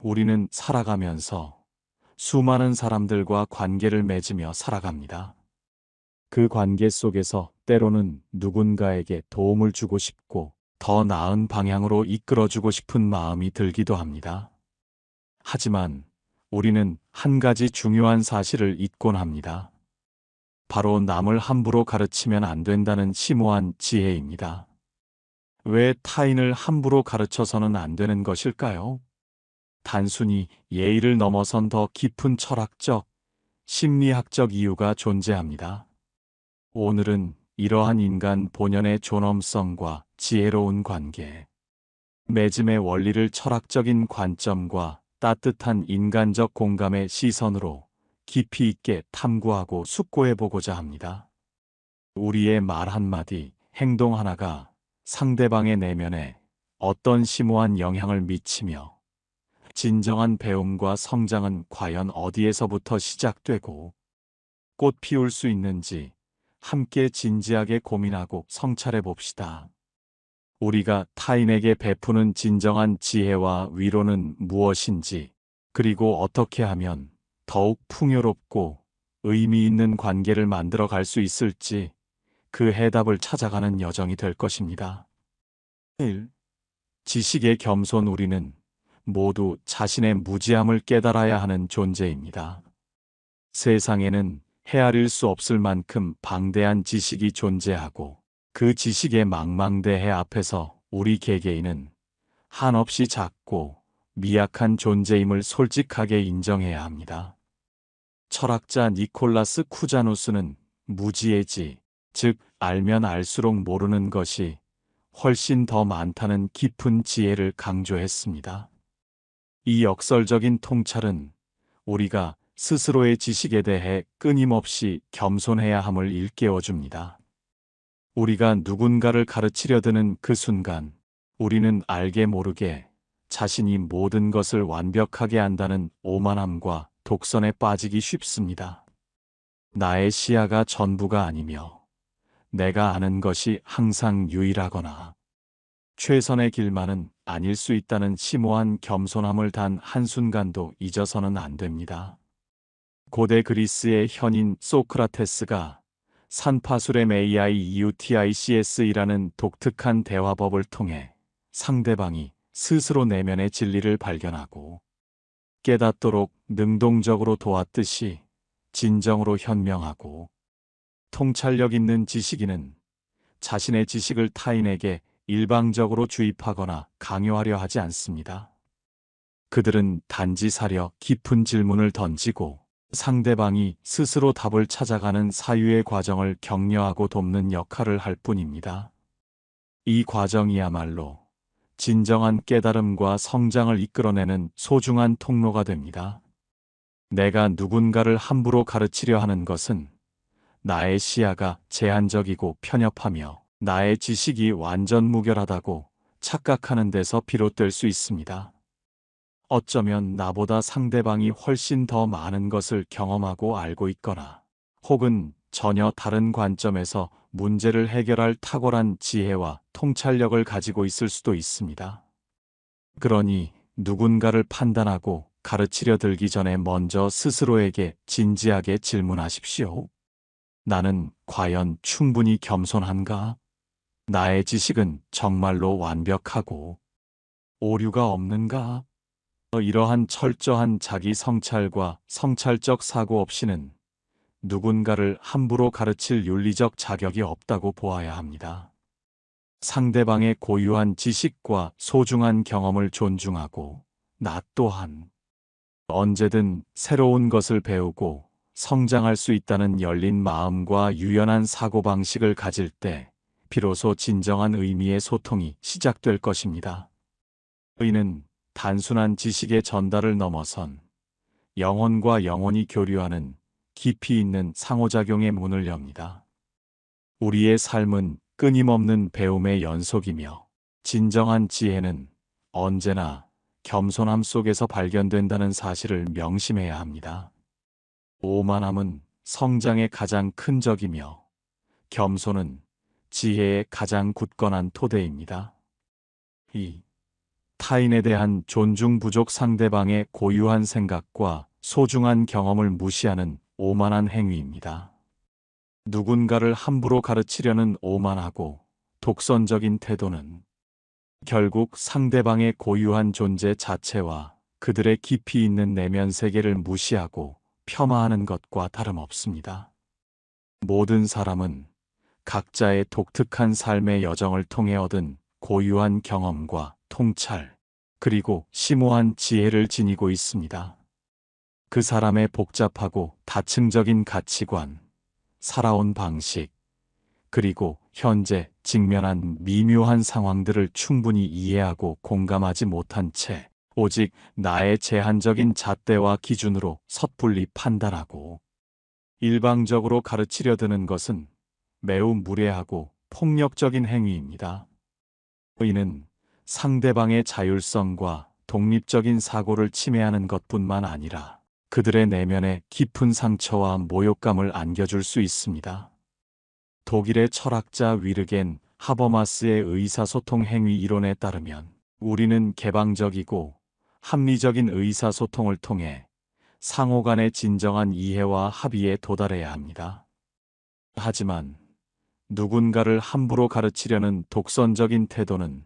우리는 살아가면서 수많은 사람들과 관계를 맺으며 살아갑니다. 그 관계 속에서 때로는 누군가에게 도움을 주고 싶고 더 나은 방향으로 이끌어주고 싶은 마음이 들기도 합니다. 하지만 우리는 한 가지 중요한 사실을 잊곤 합니다. 바로 남을 함부로 가르치면 안 된다는 심오한 지혜입니다. 왜 타인을 함부로 가르쳐서는 안 되는 것일까요? 단순히 예의를 넘어선 더 깊은 철학적, 심리학적 이유가 존재합니다. 오늘은 이러한 인간 본연의 존엄성과 지혜로운 관계, 맺음의 원리를 철학적인 관점과 따뜻한 인간적 공감의 시선으로 깊이 있게 탐구하고 숙고해 보고자 합니다. 우리의 말 한마디, 행동 하나가 상대방의 내면에 어떤 심오한 영향을 미치며 진정한 배움과 성장은 과연 어디에서부터 시작되고 꽃 피울 수 있는지 함께 진지하게 고민하고 성찰해 봅시다. 우리가 타인에게 베푸는 진정한 지혜와 위로는 무엇인지, 그리고 어떻게 하면 더욱 풍요롭고 의미 있는 관계를 만들어 갈 수 있을지 그 해답을 찾아가는 여정이 될 것입니다. 1. 지식의 겸손. 우리는 모두 자신의 무지함을 깨달아야 하는 존재입니다. 세상에는 헤아릴 수 없을 만큼 방대한 지식이 존재하고 그 지식의 망망대해 앞에서 우리 개개인은 한없이 작고 미약한 존재임을 솔직하게 인정해야 합니다. 철학자 니콜라스 쿠자누스는 무지의 지, 즉 알면 알수록 모르는 것이 훨씬 더 많다는 깊은 지혜를 강조했습니다. 이 역설적인 통찰은 우리가 스스로의 지식에 대해 끊임없이 겸손해야 함을 일깨워줍니다. 우리가 누군가를 가르치려 드는 그 순간, 우리는 알게 모르게 자신이 모든 것을 완벽하게 안다는 오만함과 독선에 빠지기 쉽습니다. 나의 시야가 전부가 아니며 내가 아는 것이 항상 유일하거나 최선의 길만은 아닐 수 있다는 심오한 겸손함을 단 한순간도 잊어서는 안 됩니다. 고대 그리스의 현인 소크라테스가 산파수렘 AIUTICS이라는 독특한 대화법을 통해 상대방이 스스로 내면의 진리를 발견하고 깨닫도록 능동적으로 도왔듯이 진정으로 현명하고 통찰력 있는 지식인은 자신의 지식을 타인에게 일방적으로 주입하거나 강요하려 하지 않습니다. 그들은 단지 사려 깊은 질문을 던지고 상대방이 스스로 답을 찾아가는 사유의 과정을 격려하고 돕는 역할을 할 뿐입니다. 이 과정이야말로 진정한 깨달음과 성장을 이끌어내는 소중한 통로가 됩니다. 내가 누군가를 함부로 가르치려 하는 것은 나의 시야가 제한적이고 편협하며 나의 지식이 완전 무결하다고 착각하는 데서 비롯될 수 있습니다. 어쩌면 나보다 상대방이 훨씬 더 많은 것을 경험하고 알고 있거나 혹은 전혀 다른 관점에서 문제를 해결할 탁월한 지혜와 통찰력을 가지고 있을 수도 있습니다. 그러니 누군가를 판단하고 가르치려 들기 전에 먼저 스스로에게 진지하게 질문하십시오. 나는 과연 충분히 겸손한가? 나의 지식은 정말로 완벽하고 오류가 없는가? 이러한 철저한 자기 성찰과 성찰적 사고 없이는 누군가를 함부로 가르칠 윤리적 자격이 없다고 보아야 합니다. 상대방의 고유한 지식과 소중한 경험을 존중하고 나 또한 언제든 새로운 것을 배우고 성장할 수 있다는 열린 마음과 유연한 사고방식을 가질 때 비로소 진정한 의미의 소통이 시작될 것입니다. 의는 단순한 지식의 전달을 넘어선 영혼과 영혼이 교류하는 깊이 있는 상호작용의 문을 엽니다. 우리의 삶은 끊임없는 배움의 연속이며 진정한 지혜는 언제나 겸손함 속에서 발견된다는 사실을 명심해야 합니다. 오만함은 성장의 가장 큰 적이며 겸손은 지혜의 가장 굳건한 토대입니다. 2. 타인에 대한 존중 부족, 상대방의 고유한 생각과 소중한 경험을 무시하는 오만한 행위입니다. 누군가를 함부로 가르치려는 오만하고 독선적인 태도는 결국 상대방의 고유한 존재 자체와 그들의 깊이 있는 내면 세계를 무시하고 폄하하는 것과 다름없습니다. 모든 사람은 각자의 독특한 삶의 여정을 통해 얻은 고유한 경험과 통찰, 그리고 심오한 지혜를 지니고 있습니다. 그 사람의 복잡하고 다층적인 가치관, 살아온 방식, 그리고 현재 직면한 미묘한 상황들을 충분히 이해하고 공감하지 못한 채 오직 나의 제한적인 잣대와 기준으로 섣불리 판단하고 일방적으로 가르치려 드는 것은 매우 무례하고 폭력적인 행위입니다. 이는 상대방의 자율성과 독립적인 사고를 침해하는 것뿐만 아니라 그들의 내면에 깊은 상처와 모욕감을 안겨줄 수 있습니다. 독일의 철학자 위르겐 하버마스의 의사소통 행위 이론에 따르면 우리는 개방적이고 합리적인 의사소통을 통해 상호 간의 진정한 이해와 합의에 도달해야 합니다. 하지만 누군가를 함부로 가르치려는 독선적인 태도는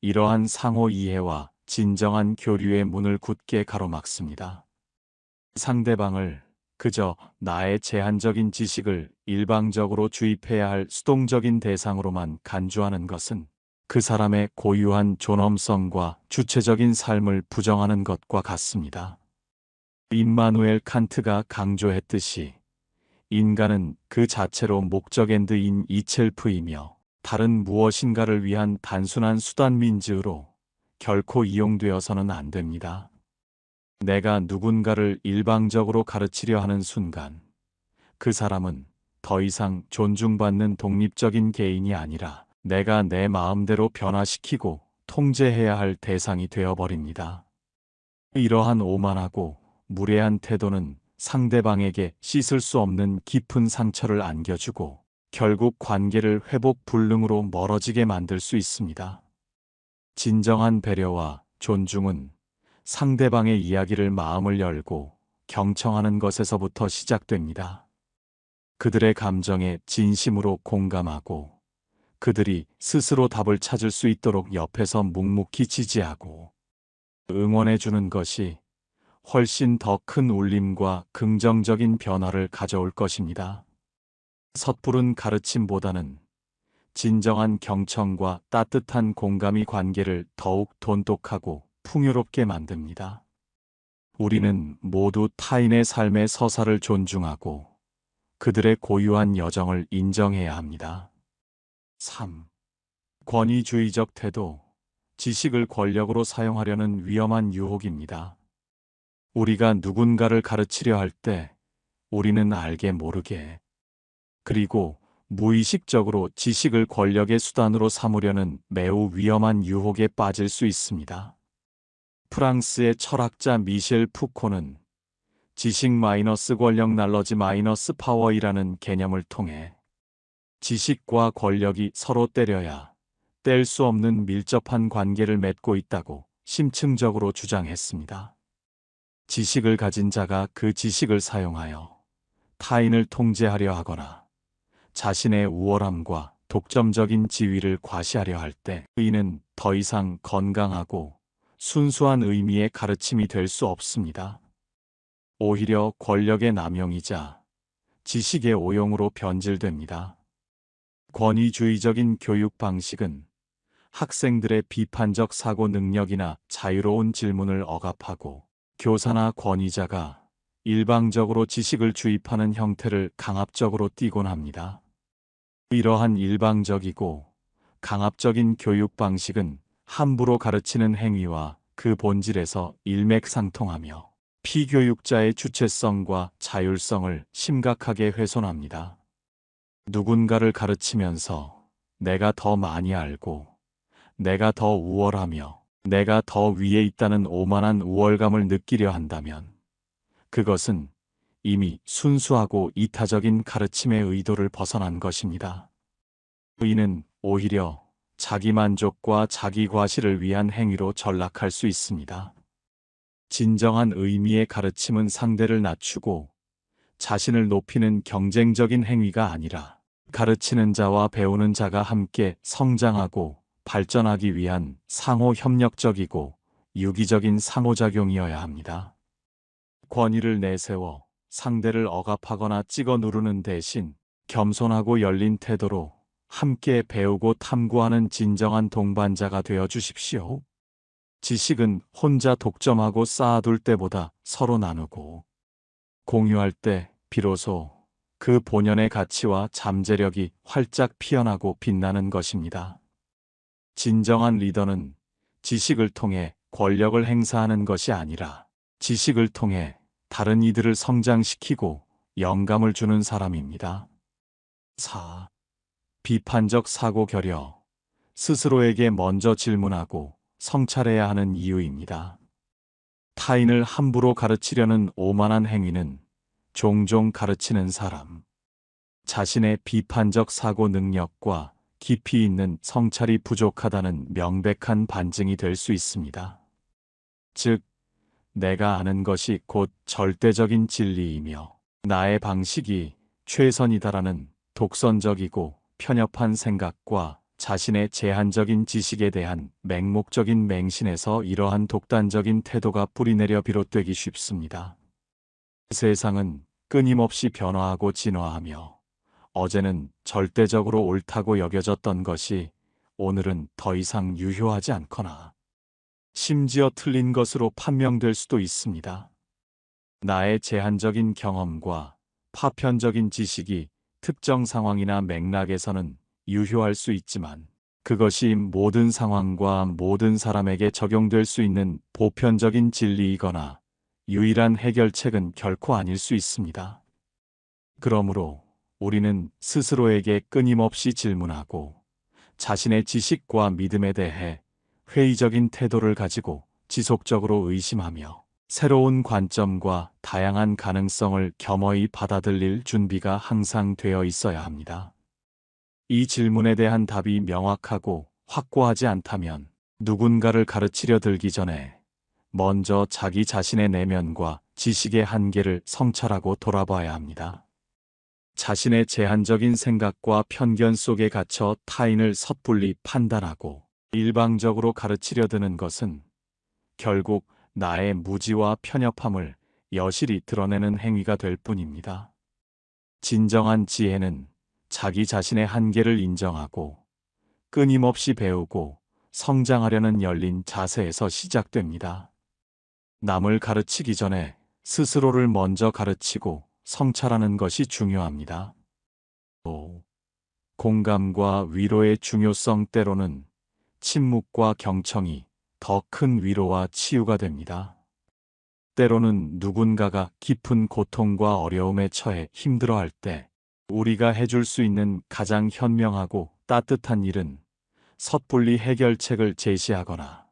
이러한 상호 이해와 진정한 교류의 문을 굳게 가로막습니다. 상대방을 그저 나의 제한적인 지식을 일방적으로 주입해야 할 수동적인 대상으로만 간주하는 것은 그 사람의 고유한 존엄성과 주체적인 삶을 부정하는 것과 같습니다. 임마누엘 칸트가 강조했듯이 인간은 그 자체로 목적엔드인 이첼프이며 다른 무엇인가를 위한 단순한 수단 민즈로 결코 이용되어서는 안 됩니다. 내가 누군가를 일방적으로 가르치려 하는 순간 그 사람은 더 이상 존중받는 독립적인 개인이 아니라 내가 내 마음대로 변화시키고 통제해야 할 대상이 되어버립니다. 이러한 오만하고 무례한 태도는 상대방에게 씻을 수 없는 깊은 상처를 안겨주고 결국 관계를 회복 불능으로 멀어지게 만들 수 있습니다. 진정한 배려와 존중은 상대방의 이야기를 마음을 열고 경청하는 것에서부터 시작됩니다. 그들의 감정에 진심으로 공감하고 그들이 스스로 답을 찾을 수 있도록 옆에서 묵묵히 지지하고 응원해 주는 것이 훨씬 더 큰 울림과 긍정적인 변화를 가져올 것입니다. 섣부른 가르침보다는 진정한 경청과 따뜻한 공감이 관계를 더욱 돈독하고 풍요롭게 만듭니다. 우리는 모두 타인의 삶의 서사를 존중하고 그들의 고유한 여정을 인정해야 합니다. 3. 권위주의적 태도, 지식을 권력으로 사용하려는 위험한 유혹입니다. 우리가 누군가를 가르치려 할 때 우리는 알게 모르게 그리고 무의식적으로 지식을 권력의 수단으로 삼으려는 매우 위험한 유혹에 빠질 수 있습니다. 프랑스의 철학자 미셸 푸코는 지식 마이너스 권력 날러지 마이너스 파워이라는 개념을 통해 지식과 권력이 서로 때려야 뗄 수 없는 밀접한 관계를 맺고 있다고 심층적으로 주장했습니다. 지식을 가진 자가 그 지식을 사용하여 타인을 통제하려 하거나 자신의 우월함과 독점적인 지위를 과시하려 할 때 이는 더 이상 건강하고 순수한 의미의 가르침이 될 수 없습니다. 오히려 권력의 남용이자 지식의 오용으로 변질됩니다. 권위주의적인 교육 방식은 학생들의 비판적 사고 능력이나 자유로운 질문을 억압하고 교사나 권위자가 일방적으로 지식을 주입하는 형태를 강압적으로 띠곤 합니다. 이러한 일방적이고 강압적인 교육 방식은 함부로 가르치는 행위와 그 본질에서 일맥상통하며 피교육자의 주체성과 자율성을 심각하게 훼손합니다. 누군가를 가르치면서 내가 더 많이 알고 내가 더 우월하며 내가 더 위에 있다는 오만한 우월감을 느끼려 한다면 그것은 이미 순수하고 이타적인 가르침의 의도를 벗어난 것입니다. 이는 오히려 자기 만족과 자기 과시를 위한 행위로 전락할 수 있습니다. 진정한 의미의 가르침은 상대를 낮추고 자신을 높이는 경쟁적인 행위가 아니라 가르치는 자와 배우는 자가 함께 성장하고 발전하기 위한 상호 협력적이고 유기적인 상호작용이어야 합니다. 권위를 내세워 상대를 억압하거나 찍어 누르는 대신 겸손하고 열린 태도로 함께 배우고 탐구하는 진정한 동반자가 되어 주십시오. 지식은 혼자 독점하고 쌓아둘 때보다 서로 나누고 공유할 때 비로소 그 본연의 가치와 잠재력이 활짝 피어나고 빛나는 것입니다. 진정한 리더는 지식을 통해 권력을 행사하는 것이 아니라 지식을 통해 다른 이들을 성장시키고 영감을 주는 사람입니다. 4. 비판적 사고 결여. 스스로에게 먼저 질문하고 성찰해야 하는 이유입니다. 타인을 함부로 가르치려는 오만한 행위는 종종 가르치는 사람, 자신의 비판적 사고 능력과 깊이 있는 성찰이 부족하다는 명백한 반증이 될 수 있습니다. 즉, 내가 아는 것이 곧 절대적인 진리이며 나의 방식이 최선이다라는 독선적이고 편협한 생각과 자신의 제한적인 지식에 대한 맹목적인 맹신에서 이러한 독단적인 태도가 뿌리내려 비롯되기 쉽습니다. 세상은 끊임없이 변화하고 진화하며 어제는 절대적으로 옳다고 여겨졌던 것이 오늘은 더 이상 유효하지 않거나 심지어 틀린 것으로 판명될 수도 있습니다. 나의 제한적인 경험과 파편적인 지식이 특정 상황이나 맥락에서는 유효할 수 있지만 그것이 모든 상황과 모든 사람에게 적용될 수 있는 보편적인 진리이거나 유일한 해결책은 결코 아닐 수 있습니다. 그러므로 우리는 스스로에게 끊임없이 질문하고 자신의 지식과 믿음에 대해 회의적인 태도를 가지고 지속적으로 의심하며 새로운 관점과 다양한 가능성을 겸허히 받아들일 준비가 항상 되어 있어야 합니다. 이 질문에 대한 답이 명확하고 확고하지 않다면 누군가를 가르치려 들기 전에 먼저 자기 자신의 내면과 지식의 한계를 성찰하고 돌아봐야 합니다. 자신의 제한적인 생각과 편견 속에 갇혀 타인을 섣불리 판단하고 일방적으로 가르치려 드는 것은 결국 나의 무지와 편협함을 여실히 드러내는 행위가 될 뿐입니다. 진정한 지혜는 자기 자신의 한계를 인정하고 끊임없이 배우고 성장하려는 열린 자세에서 시작됩니다. 남을 가르치기 전에 스스로를 먼저 가르치고 성찰하는 것이 중요합니다. 5. 공감과 위로의 중요성. 때로는 침묵과 경청이 더 큰 위로와 치유가 됩니다. 때로는 누군가가 깊은 고통과 어려움에 처해 힘들어할 때 우리가 해줄 수 있는 가장 현명하고 따뜻한 일은 섣불리 해결책을 제시하거나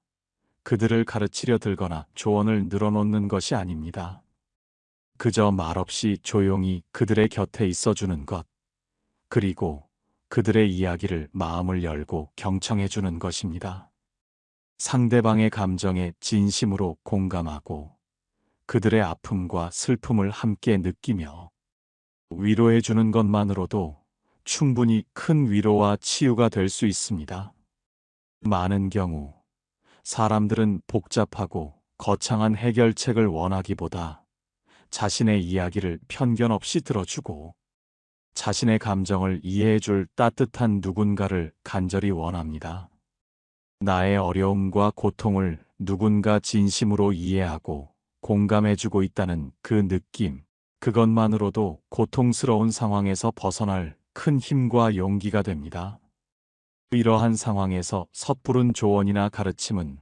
그들을 가르치려 들거나 조언을 늘어놓는 것이 아닙니다. 그저 말없이 조용히 그들의 곁에 있어주는 것, 그리고 그들의 이야기를 마음을 열고 경청해주는 것입니다. 상대방의 감정에 진심으로 공감하고 그들의 아픔과 슬픔을 함께 느끼며 위로해주는 것만으로도 충분히 큰 위로와 치유가 될 수 있습니다. 많은 경우 사람들은 복잡하고 거창한 해결책을 원하기보다 자신의 이야기를 편견 없이 들어주고 자신의 감정을 이해해줄 따뜻한 누군가를 간절히 원합니다. 나의 어려움과 고통을 누군가 진심으로 이해하고 공감해주고 있다는 그 느낌, 그것만으로도 고통스러운 상황에서 벗어날 큰 힘과 용기가 됩니다. 이러한 상황에서 섣부른 조언이나 가르침은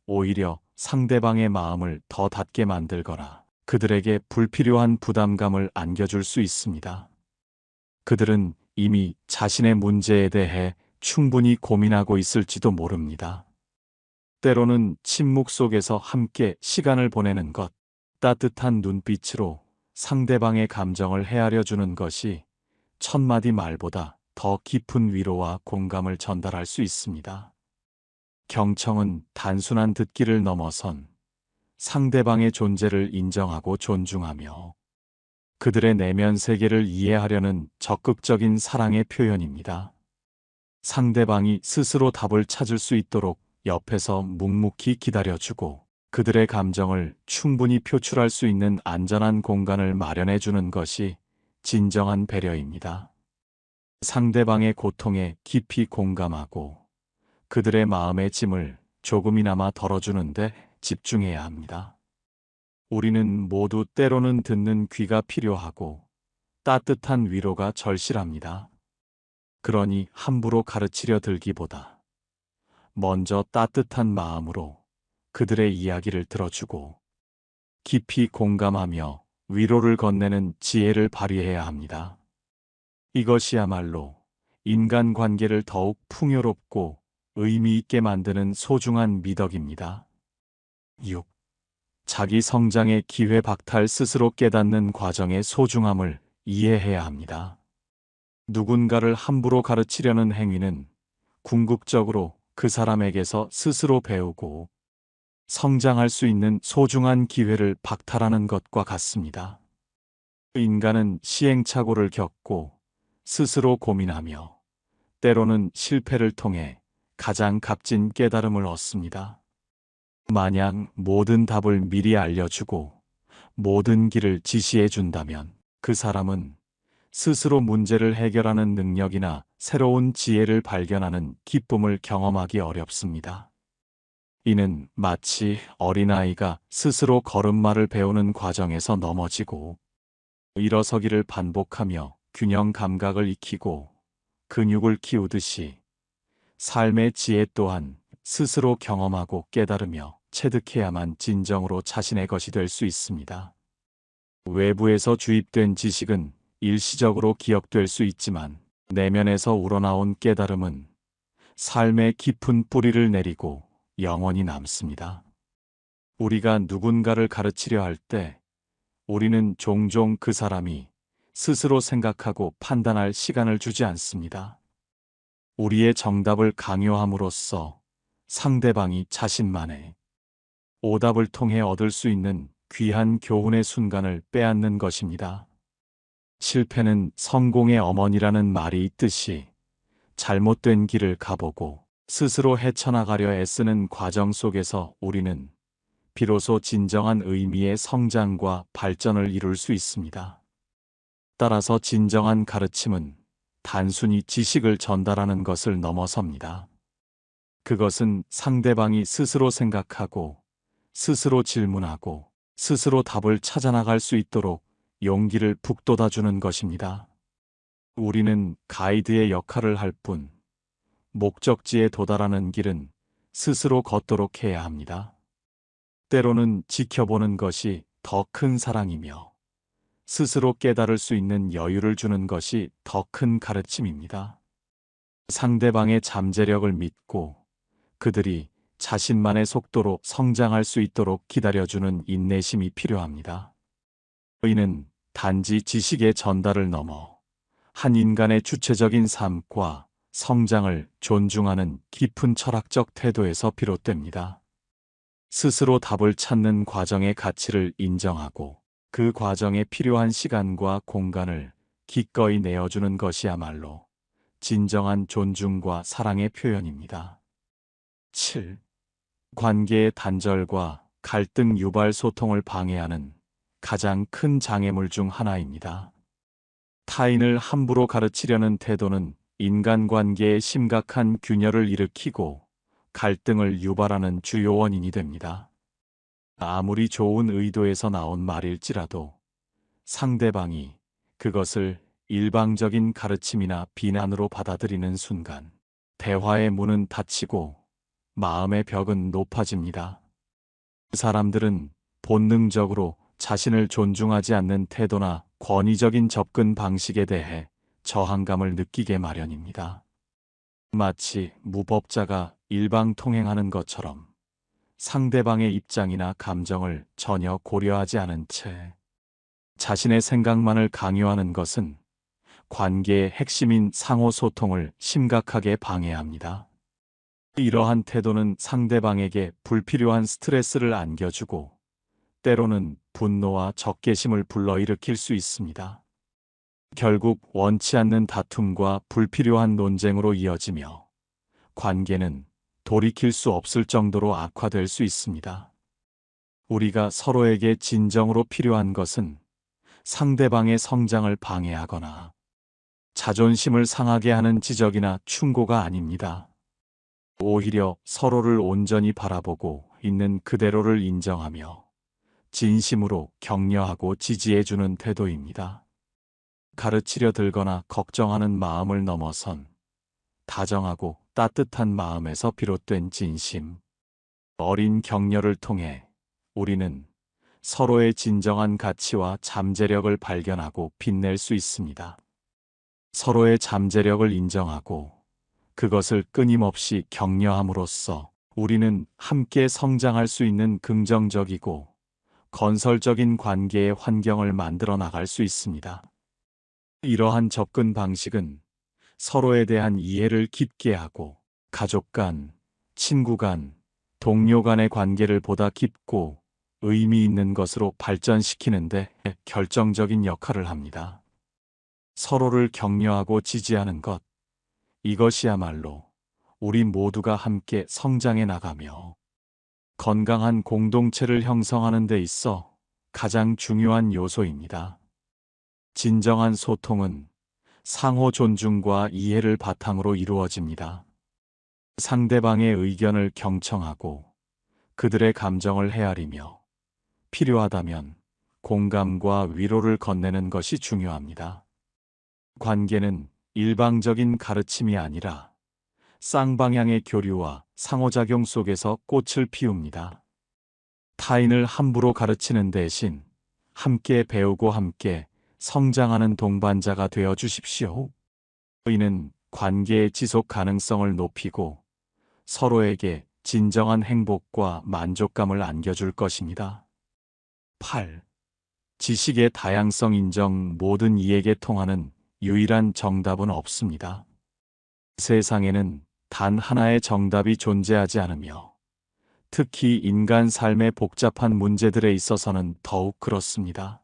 오히려 상대방의 마음을 더 닫게 만들거나 그들에게 불필요한 부담감을 안겨줄 수 있습니다. 그들은 이미 자신의 문제에 대해 충분히 고민하고 있을지도 모릅니다. 때로는 침묵 속에서 함께 시간을 보내는 것, 따뜻한 눈빛으로 상대방의 감정을 헤아려 주는 것이 천마디 말보다 더 깊은 위로와 공감을 전달할 수 있습니다. 경청은 단순한 듣기를 넘어선 상대방의 존재를 인정하고 존중하며 그들의 내면 세계를 이해하려는 적극적인 사랑의 표현입니다. 상대방이 스스로 답을 찾을 수 있도록 옆에서 묵묵히 기다려주고 그들의 감정을 충분히 표출할 수 있는 안전한 공간을 마련해 주는 것이 진정한 배려입니다. 상대방의 고통에 깊이 공감하고 그들의 마음의 짐을 조금이나마 덜어주는데 집중해야 합니다. 우리는 모두 때로는 듣는 귀가 필요하고 따뜻한 위로가 절실합니다. 그러니 함부로 가르치려 들기보다 먼저 따뜻한 마음으로 그들의 이야기를 들어주고 깊이 공감하며 위로를 건네는 지혜를 발휘해야 합니다. 이것이야말로 인간관계를 더욱 풍요롭고 의미 있게 만드는 소중한 미덕입니다. 6. 자기 성장의 기회 박탈. 스스로 깨닫는 과정의 소중함을 이해해야 합니다. 누군가를 함부로 가르치려는 행위는 궁극적으로 그 사람에게서 스스로 배우고 성장할 수 있는 소중한 기회를 박탈하는 것과 같습니다. 인간은 시행착오를 겪고 스스로 고민하며 때로는 실패를 통해 가장 값진 깨달음을 얻습니다. 만약 모든 답을 미리 알려주고 모든 길을 지시해 준다면 그 사람은 스스로 문제를 해결하는 능력이나 새로운 지혜를 발견하는 기쁨을 경험하기 어렵습니다. 이는 마치 어린아이가 스스로 걸음마를 배우는 과정에서 넘어지고 일어서기를 반복하며 균형 감각을 익히고 근육을 키우듯이 삶의 지혜 또한 스스로 경험하고 깨달으며 체득해야만 진정으로 자신의 것이 될 수 있습니다. 외부에서 주입된 지식은 일시적으로 기억될 수 있지만 내면에서 우러나온 깨달음은 삶의 깊은 뿌리를 내리고 영원히 남습니다. 우리가 누군가를 가르치려 할 때 우리는 종종 그 사람이 스스로 생각하고 판단할 시간을 주지 않습니다. 우리의 정답을 강요함으로써 상대방이 자신만의 오답을 통해 얻을 수 있는 귀한 교훈의 순간을 빼앗는 것입니다. 실패는 성공의 어머니라는 말이 있듯이 잘못된 길을 가보고 스스로 헤쳐나가려 애쓰는 과정 속에서 우리는 비로소 진정한 의미의 성장과 발전을 이룰 수 있습니다. 따라서 진정한 가르침은 단순히 지식을 전달하는 것을 넘어섭니다. 그것은 상대방이 스스로 생각하고 스스로 질문하고 스스로 답을 찾아나갈 수 있도록 용기를 북돋아주는 것입니다. 우리는 가이드의 역할을 할 뿐, 목적지에 도달하는 길은 스스로 걷도록 해야 합니다. 때로는 지켜보는 것이 더 큰 사랑이며 스스로 깨달을 수 있는 여유를 주는 것이 더 큰 가르침입니다. 상대방의 잠재력을 믿고 그들이 자신만의 속도로 성장할 수 있도록 기다려주는 인내심이 필요합니다. 이는 단지 지식의 전달을 넘어 한 인간의 주체적인 삶과 성장을 존중하는 깊은 철학적 태도에서 비롯됩니다. 스스로 답을 찾는 과정의 가치를 인정하고 그 과정에 필요한 시간과 공간을 기꺼이 내어주는 것이야말로 진정한 존중과 사랑의 표현입니다. 7. 관계의 단절과 갈등 유발. 소통을 방해하는 가장 큰 장애물 중 하나입니다. 타인을 함부로 가르치려는 태도는 인간관계에 심각한 균열을 일으키고 갈등을 유발하는 주요 원인이 됩니다. 아무리 좋은 의도에서 나온 말일지라도 상대방이 그것을 일방적인 가르침이나 비난으로 받아들이는 순간 대화의 문은 닫히고 마음의 벽은 높아집니다. 사람들은 본능적으로 자신을 존중하지 않는 태도나 권위적인 접근 방식에 대해 저항감을 느끼게 마련입니다. 마치 무법자가 일방통행하는 것처럼 상대방의 입장이나 감정을 전혀 고려하지 않은 채 자신의 생각만을 강요하는 것은 관계의 핵심인 상호 소통을 심각하게 방해합니다. 이러한 태도는 상대방에게 불필요한 스트레스를 안겨주고 때로는 분노와 적개심을 불러일으킬 수 있습니다. 결국 원치 않는 다툼과 불필요한 논쟁으로 이어지며 관계는 돌이킬 수 없을 정도로 악화될 수 있습니다. 우리가 서로에게 진정으로 필요한 것은 상대방의 성장을 방해하거나 자존심을 상하게 하는 지적이나 충고가 아닙니다. 오히려 서로를 온전히 바라보고 있는 그대로를 인정하며 진심으로 격려하고 지지해주는 태도입니다. 가르치려 들거나 걱정하는 마음을 넘어선 다정하고 따뜻한 마음에서 비롯된 진심, 어린 격려를 통해 우리는 서로의 진정한 가치와 잠재력을 발견하고 빛낼 수 있습니다. 서로의 잠재력을 인정하고 그것을 끊임없이 격려함으로써 우리는 함께 성장할 수 있는 긍정적이고 건설적인 관계의 환경을 만들어 나갈 수 있습니다. 이러한 접근 방식은 서로에 대한 이해를 깊게 하고 가족 간, 친구 간, 동료 간의 관계를 보다 깊고 의미 있는 것으로 발전시키는 데 결정적인 역할을 합니다. 서로를 격려하고 지지하는 것, 이것이야말로 우리 모두가 함께 성장해 나가며 건강한 공동체를 형성하는 데 있어 가장 중요한 요소입니다. 진정한 소통은 상호 존중과 이해를 바탕으로 이루어집니다. 상대방의 의견을 경청하고 그들의 감정을 헤아리며 필요하다면 공감과 위로를 건네는 것이 중요합니다. 관계는 일방적인 가르침이 아니라 쌍방향의 교류와 상호작용 속에서 꽃을 피웁니다. 타인을 함부로 가르치는 대신 함께 배우고 함께 성장하는 동반자가 되어 주십시오. 이는 관계의 지속 가능성을 높이고 서로에게 진정한 행복과 만족감을 안겨줄 것입니다. 8. 지식의 다양성 인정. 모든 이에게 통하는 유일한 정답은 없습니다. 세상에는 단 하나의 정답이 존재하지 않으며 특히 인간 삶의 복잡한 문제들에 있어서는 더욱 그렇습니다.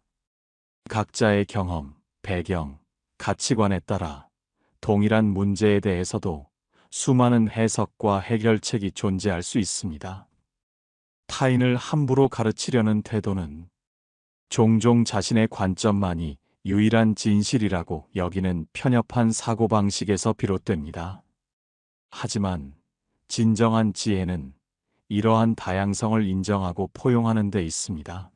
각자의 경험, 배경, 가치관에 따라 동일한 문제에 대해서도 수많은 해석과 해결책이 존재할 수 있습니다. 타인을 함부로 가르치려는 태도는 종종 자신의 관점만이 유일한 진실이라고 여기는 편협한 사고방식에서 비롯됩니다. 하지만 진정한 지혜는 이러한 다양성을 인정하고 포용하는 데 있습니다.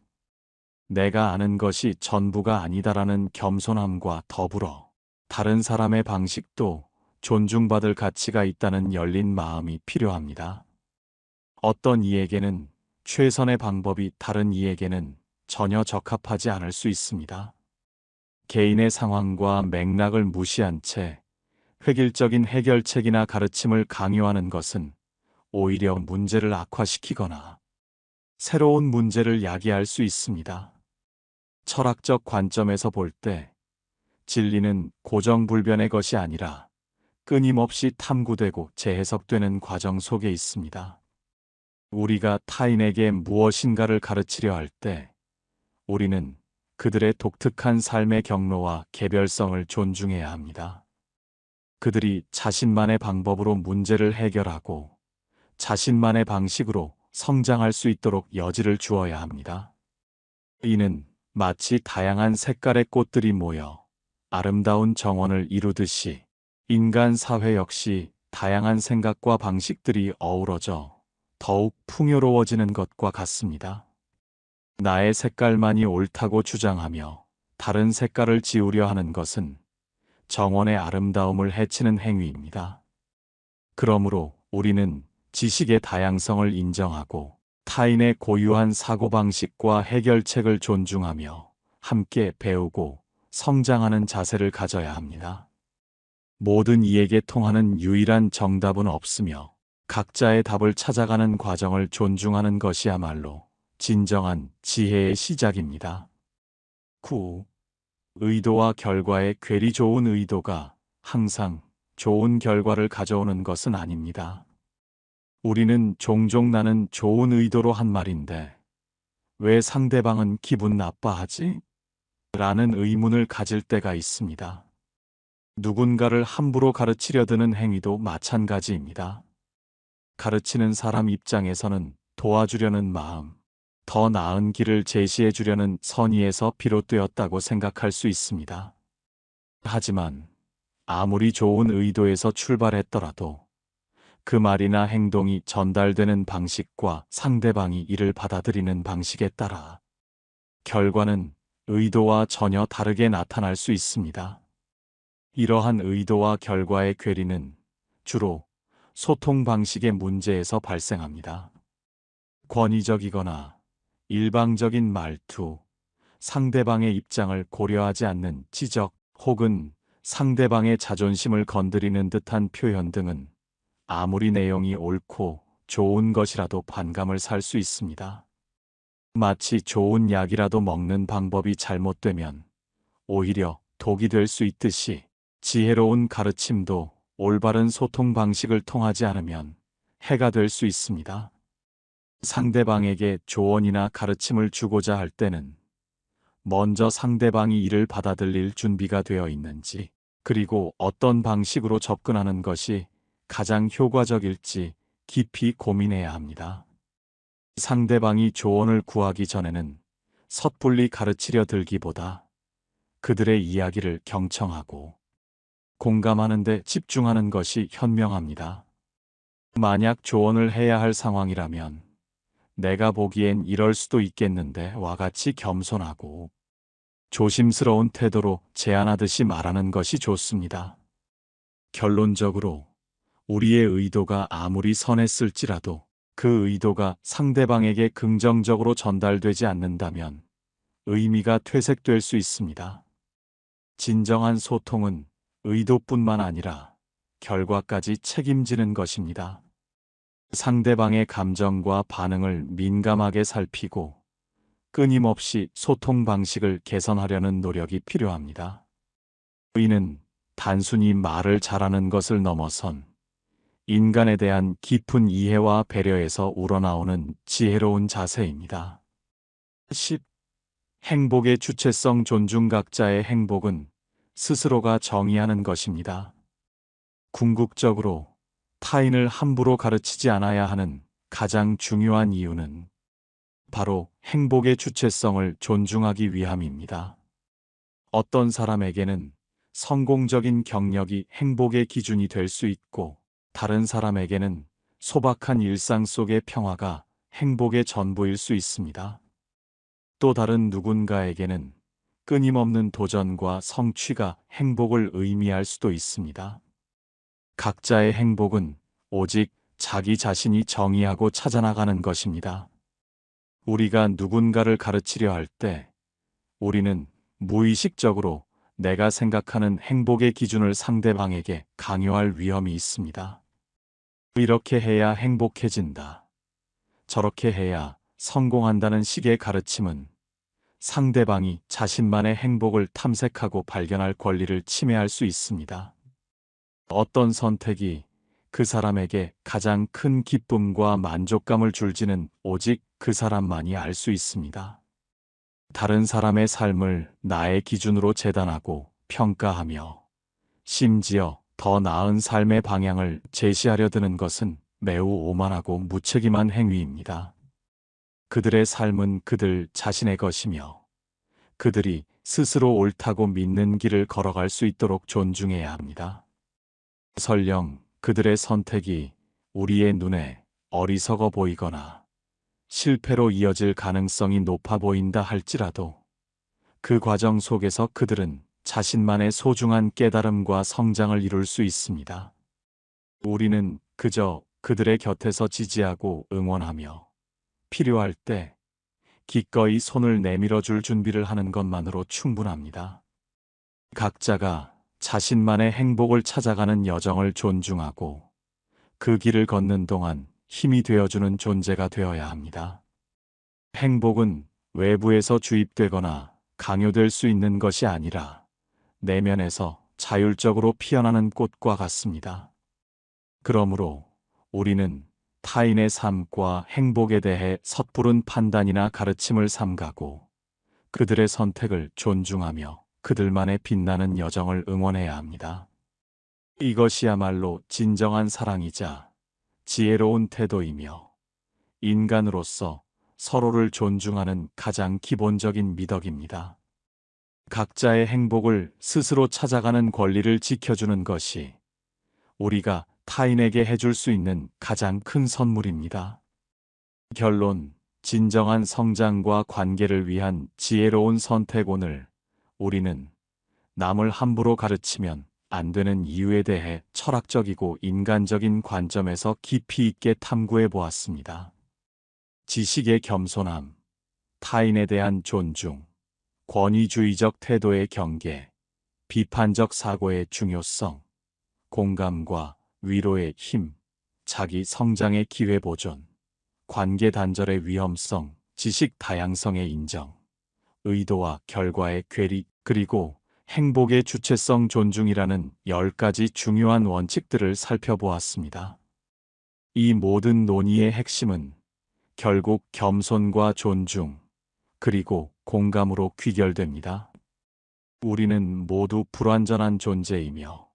내가 아는 것이 전부가 아니다라는 겸손함과 더불어 다른 사람의 방식도 존중받을 가치가 있다는 열린 마음이 필요합니다. 어떤 이에게는 최선의 방법이 다른 이에게는 전혀 적합하지 않을 수 있습니다. 개인의 상황과 맥락을 무시한 채 획일적인 해결책이나 가르침을 강요하는 것은 오히려 문제를 악화시키거나 새로운 문제를 야기할 수 있습니다. 철학적 관점에서 볼 때 진리는 고정불변의 것이 아니라 끊임없이 탐구되고 재해석되는 과정 속에 있습니다. 우리가 타인에게 무엇인가를 가르치려 할 때 우리는 그들의 독특한 삶의 경로와 개별성을 존중해야 합니다. 그들이 자신만의 방법으로 문제를 해결하고 자신만의 방식으로 성장할 수 있도록 여지를 주어야 합니다. 이는 마치 다양한 색깔의 꽃들이 모여 아름다운 정원을 이루듯이 인간 사회 역시 다양한 생각과 방식들이 어우러져 더욱 풍요로워지는 것과 같습니다. 나의 색깔만이 옳다고 주장하며 다른 색깔을 지우려 하는 것은 정원의 아름다움을 해치는 행위입니다. 그러므로 우리는 지식의 다양성을 인정하고 타인의 고유한 사고방식과 해결책을 존중하며 함께 배우고 성장하는 자세를 가져야 합니다. 모든 이에게 통하는 유일한 정답은 없으며 각자의 답을 찾아가는 과정을 존중하는 것이야말로 진정한 지혜의 시작입니다. 9. 의도와 결과의 괴리. 좋은 의도가 항상 좋은 결과를 가져오는 것은 아닙니다. 우리는 종종 나는 좋은 의도로 한 말인데 왜 상대방은 기분 나빠하지? 라는 의문을 가질 때가 있습니다. 누군가를 함부로 가르치려 드는 행위도 마찬가지입니다. 가르치는 사람 입장에서는 도와주려는 마음, 더 나은 길을 제시해 주려는 선의에서 비롯되었다고 생각할 수 있습니다. 하지만 아무리 좋은 의도에서 출발했더라도 그 말이나 행동이 전달되는 방식과 상대방이 이를 받아들이는 방식에 따라 결과는 의도와 전혀 다르게 나타날 수 있습니다. 이러한 의도와 결과의 괴리는 주로 소통 방식의 문제에서 발생합니다. 권위적이거나 일방적인 말투, 상대방의 입장을 고려하지 않는 지적 혹은 상대방의 자존심을 건드리는 듯한 표현 등은 아무리 내용이 옳고 좋은 것이라도 반감을 살 수 있습니다. 마치 좋은 약이라도 먹는 방법이 잘못되면 오히려 독이 될 수 있듯이 지혜로운 가르침도 올바른 소통 방식을 통하지 않으면 해가 될 수 있습니다. 상대방에게 조언이나 가르침을 주고자 할 때는 먼저 상대방이 이를 받아들일 준비가 되어 있는지, 그리고 어떤 방식으로 접근하는 것이 가장 효과적일지 깊이 고민해야 합니다. 상대방이 조언을 구하기 전에는 섣불리 가르치려 들기보다 그들의 이야기를 경청하고 공감하는 데 집중하는 것이 현명합니다. 만약 조언을 해야 할 상황이라면 내가 보기엔 이럴 수도 있겠는데 와 같이 겸손하고 조심스러운 태도로 제안하듯이 말하는 것이 좋습니다. 결론적으로 우리의 의도가 아무리 선했을지라도 그 의도가 상대방에게 긍정적으로 전달되지 않는다면 의미가 퇴색될 수 있습니다. 진정한 소통은 의도뿐만 아니라 결과까지 책임지는 것입니다. 상대방의 감정과 반응을 민감하게 살피고 끊임없이 소통 방식을 개선하려는 노력이 필요합니다. 의는 단순히 말을 잘하는 것을 넘어선 인간에 대한 깊은 이해와 배려에서 우러나오는 지혜로운 자세입니다. 10. 행복의 주체성. 존중. 각자의 행복은 스스로가 정의하는 것입니다. 궁극적으로 타인을 함부로 가르치지 않아야 하는 가장 중요한 이유는 바로 행복의 주체성을 존중하기 위함입니다. 어떤 사람에게는 성공적인 경력이 행복의 기준이 될 수 있고, 다른 사람에게는 소박한 일상 속의 평화가 행복의 전부일 수 있습니다. 또 다른 누군가에게는 끊임없는 도전과 성취가 행복을 의미할 수도 있습니다. 각자의 행복은 오직 자기 자신이 정의하고 찾아나가는 것입니다. 우리가 누군가를 가르치려 할 때 우리는 무의식적으로 내가 생각하는 행복의 기준을 상대방에게 강요할 위험이 있습니다. 이렇게 해야 행복해진다, 저렇게 해야 성공한다는 식의 가르침은 상대방이 자신만의 행복을 탐색하고 발견할 권리를 침해할 수 있습니다. 어떤 선택이 그 사람에게 가장 큰 기쁨과 만족감을 줄지는 오직 그 사람만이 알 수 있습니다. 다른 사람의 삶을 나의 기준으로 재단하고 평가하며 심지어 더 나은 삶의 방향을 제시하려 드는 것은 매우 오만하고 무책임한 행위입니다. 그들의 삶은 그들 자신의 것이며 그들이 스스로 옳다고 믿는 길을 걸어갈 수 있도록 존중해야 합니다. 설령 그들의 선택이 우리의 눈에 어리석어 보이거나 실패로 이어질 가능성이 높아 보인다 할지라도 그 과정 속에서 그들은 자신만의 소중한 깨달음과 성장을 이룰 수 있습니다. 우리는 그저 그들의 곁에서 지지하고 응원하며 필요할 때 기꺼이 손을 내밀어 줄 준비를 하는 것만으로 충분합니다. 각자가 자신만의 행복을 찾아가는 여정을 존중하고 그 길을 걷는 동안 힘이 되어주는 존재가 되어야 합니다. 행복은 외부에서 주입되거나 강요될 수 있는 것이 아니라 내면에서 자율적으로 피어나는 꽃과 같습니다. 그러므로 우리는 타인의 삶과 행복에 대해 섣부른 판단이나 가르침을 삼가고 그들의 선택을 존중하며 그들만의 빛나는 여정을 응원해야 합니다. 이것이야말로 진정한 사랑이자 지혜로운 태도이며 인간으로서 서로를 존중하는 가장 기본적인 미덕입니다. 각자의 행복을 스스로 찾아가는 권리를 지켜주는 것이 우리가 타인에게 해줄 수 있는 가장 큰 선물입니다. 결론, 진정한 성장과 관계를 위한 지혜로운 선택. 오늘 우리는 남을 함부로 가르치면 안 되는 이유에 대해 철학적이고 인간적인 관점에서 깊이 있게 탐구해 보았습니다. 지식의 겸손함, 타인에 대한 존중, 권위주의적 태도의 경계, 비판적 사고의 중요성, 공감과 위로의 힘, 자기 성장의 기회 보존, 관계 단절의 위험성, 지식 다양성의 인정, 의도와 결과의 괴리, 그리고 행복의 주체성 존중이라는 10가지 중요한 원칙들을 살펴보았습니다. 이 모든 논의의 핵심은 결국 겸손과 존중, 그리고 공감으로 귀결됩니다. 우리는 모두 불완전한 존재이며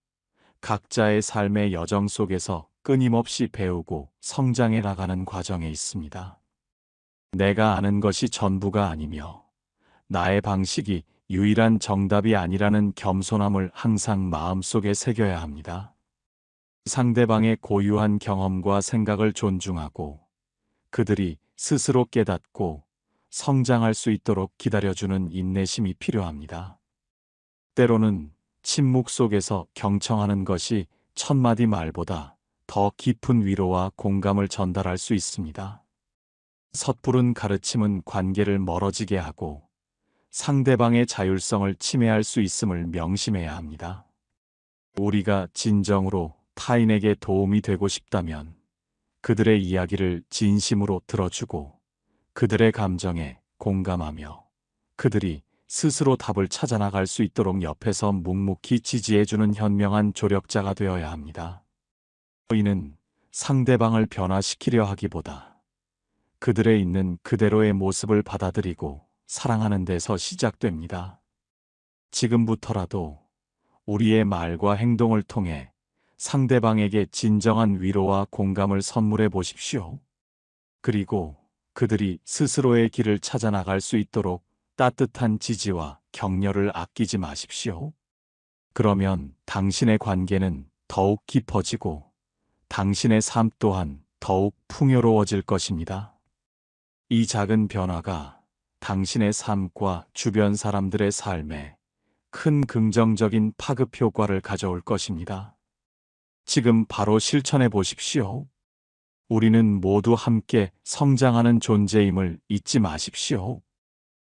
각자의 삶의 여정 속에서 끊임없이 배우고 성장해 나가는 과정에 있습니다. 내가 아는 것이 전부가 아니며 나의 방식이 유일한 정답이 아니라는 겸손함을 항상 마음속에 새겨야 합니다. 상대방의 고유한 경험과 생각을 존중하고 그들이 스스로 깨닫고 성장할 수 있도록 기다려주는 인내심이 필요합니다. 때로는 침묵 속에서 경청하는 것이 천마디 말보다 더 깊은 위로와 공감을 전달할 수 있습니다. 섣부른 가르침은 관계를 멀어지게 하고 상대방의 자율성을 침해할 수 있음을 명심해야 합니다. 우리가 진정으로 타인에게 도움이 되고 싶다면 그들의 이야기를 진심으로 들어주고 그들의 감정에 공감하며 그들이 스스로 답을 찾아 나갈 수 있도록 옆에서 묵묵히 지지해주는 현명한 조력자가 되어야 합니다. 이는 상대방을 변화시키려 하기보다 그들의 있는 그대로의 모습을 받아들이고 사랑하는 데서 시작됩니다. 지금부터라도 우리의 말과 행동을 통해 상대방에게 진정한 위로와 공감을 선물해 보십시오. 그리고 그들이 스스로의 길을 찾아 나갈 수 있도록 따뜻한 지지와 격려를 아끼지 마십시오. 그러면 당신의 관계는 더욱 깊어지고 당신의 삶 또한 더욱 풍요로워질 것입니다. 이 작은 변화가 당신의 삶과 주변 사람들의 삶에 큰 긍정적인 파급 효과를 가져올 것입니다. 지금 바로 실천해 보십시오. 우리는 모두 함께 성장하는 존재임을 잊지 마십시오.